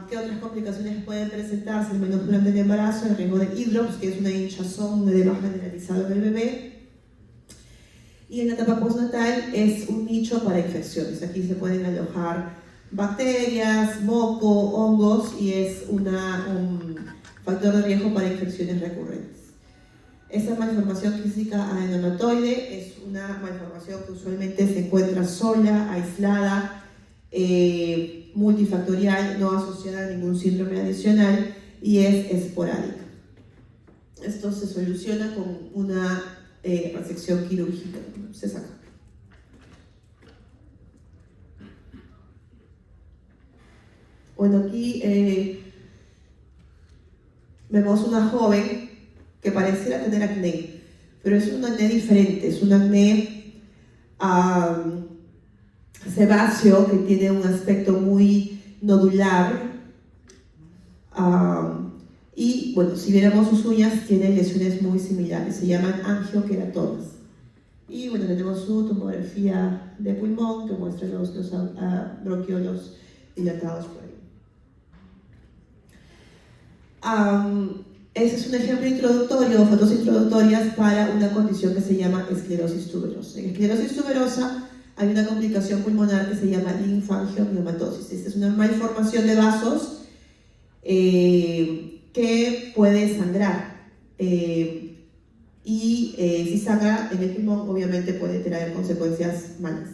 ¿Qué otras complicaciones pueden presentarse, al menos durante el embarazo? El riesgo de hidrops, que es una hinchazón, un edema generalizado en el bebé. Y en la etapa postnatal es un nicho para infecciones. Aquí se pueden alojar bacterias, moco, hongos y es un factor de riesgo para infecciones recurrentes. Esta malformación física adenomatoide es una malformación que usualmente se encuentra sola, aislada, multifactorial, no asociada a ningún síndrome adicional y es esporádica. Esto se soluciona con una resección quirúrgica, se saca. Bueno, aquí vemos una joven que pareciera tener acné, pero es un acné diferente, es un acné sebáceo que tiene un aspecto muy nodular y bueno, si viéramos sus uñas tiene lesiones muy similares, se llaman angioqueratomas. Y bueno, tenemos su tomografía de pulmón que muestra los bronquiolos dilatados por ahí. Ese es un ejemplo introductorio, fotos introductorias para una condición que se llama esclerosis tuberosa. En esclerosis tuberosa hay una complicación pulmonar que se llama linfangiomatosis. Esta es una malformación de vasos que puede sangrar. Si sangra en el pulmón, obviamente puede traer consecuencias malas.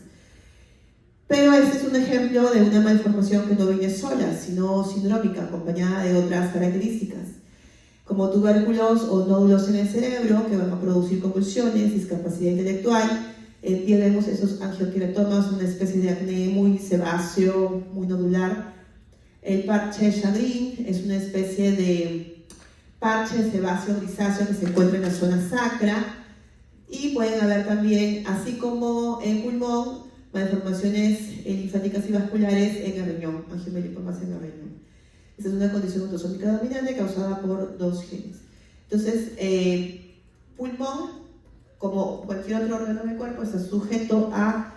Pero este es un ejemplo de una malformación que no viene sola, sino sindrómica, acompañada de otras características, como tubérculos o nódulos en el cerebro que van a producir convulsiones, discapacidad intelectual. En pie vemos esos angioqueratomas, una especie de acné muy sebáceo, muy nodular. El parche Chagrin es una especie de parche sebáceo grisáceo que se encuentra en la zona sacra. Y pueden haber también, así como en pulmón, malformaciones linfáticas y vasculares en el riñón, angiomelipomas en el riñón. Esta es una condición autosómica dominante causada por dos genes. Entonces, pulmón, como cualquier otro órgano del cuerpo, está sujeto a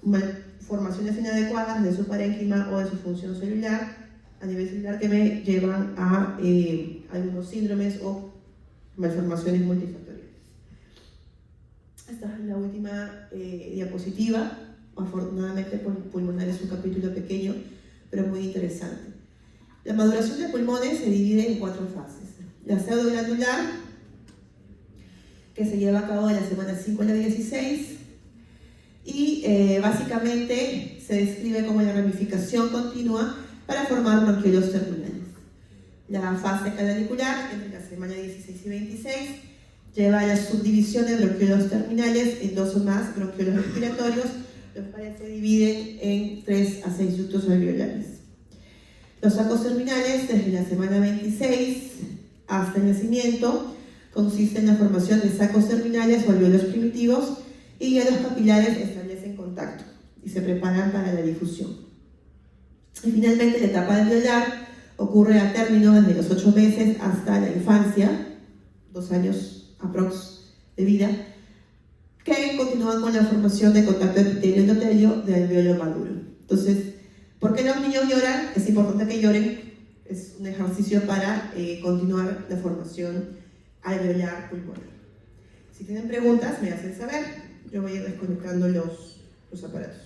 malformaciones inadecuadas de su parénquima o de su función celular a nivel celular que me llevan a algunos síndromes o malformaciones multifactoriales. Esta es la última diapositiva. Afortunadamente, pulmonar es un capítulo pequeño, pero muy interesante. La maduración de pulmones se divide en 4 fases. La pseudoglandular, que se lleva a cabo de la semana 5 a la 16, y básicamente se describe como la ramificación continua para formar bronquiolos terminales. La fase canalicular, entre la semana 16 y 26, lleva a la subdivisión de bronquiolos terminales en 2 o más bronquiolos respiratorios, los cuales se dividen en 3 a 6 ductos alveolares. Los sacos terminales, desde la semana 26 hasta el nacimiento, consisten en la formación de sacos terminales o alveolos primitivos y ya los capilares establecen contacto y se preparan para la difusión. Y finalmente, la etapa alveolar ocurre a término desde los 8 meses hasta la infancia, 2 años aprox de vida, que continúan con la formación de contacto epitelio-endotelio de alveolo maduro. Entonces, ¿por qué los niños lloran? Es importante que lloren, es un ejercicio para continuar la formación alveolar pulmonar. Si tienen preguntas, me hacen saber. Yo voy a ir desconectando los aparatos.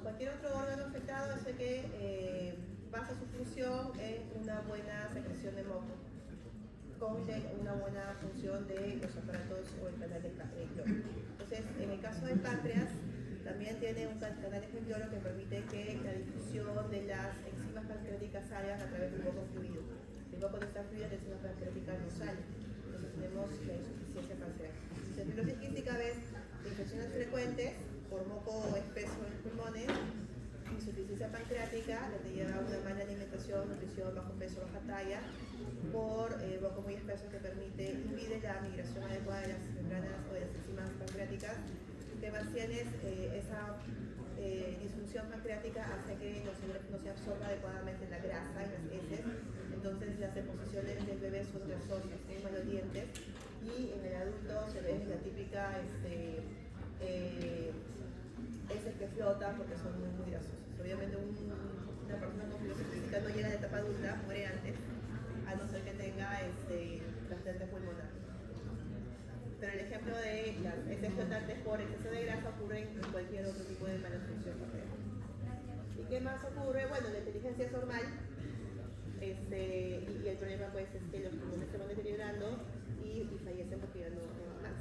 Cualquier otro órgano afectado hace que basa su función en una buena secreción de moco, con una buena función de los aparatos o el canal de cloro. Entonces, en el caso del páncreas, también tiene un canal de cloro que permite que la difusión de las enzimas pancreáticas salgan a través del moco fluido. Si el moco no está fluido, la enzima pancreática no sale. Entonces tenemos la insuficiencia pancreática. Si la fibrosis quística ves infecciones frecuentes por moco espeso en los pulmones, insuficiencia pancreática, la te lleva a una mala alimentación, nutrición, bajo peso, baja talla, por moco muy espeso que impide la migración adecuada de las membranas o de las enzimas pancreáticas. Que más tienes esa disfunción pancreática hace que no se absorba adecuadamente la grasa en las heces, entonces las deposiciones del bebé son grasosas, tienen malos dientes, y en el adulto se ve la típica heces que flotan porque son muy grasosos. Obviamente una persona con fibrosis quística no llega a la etapa adulta, muere antes, a no ser que tenga trasplante pulmonar. Pero el ejemplo de las heces flotantes por exceso de grasa ocurre en cualquier otro tipo de malabsorción pancreática. ¿Y qué más ocurre? Bueno, la inteligencia es normal, y el problema pues es que los pulmones se van deteriorando y fallecen porque ya no van más.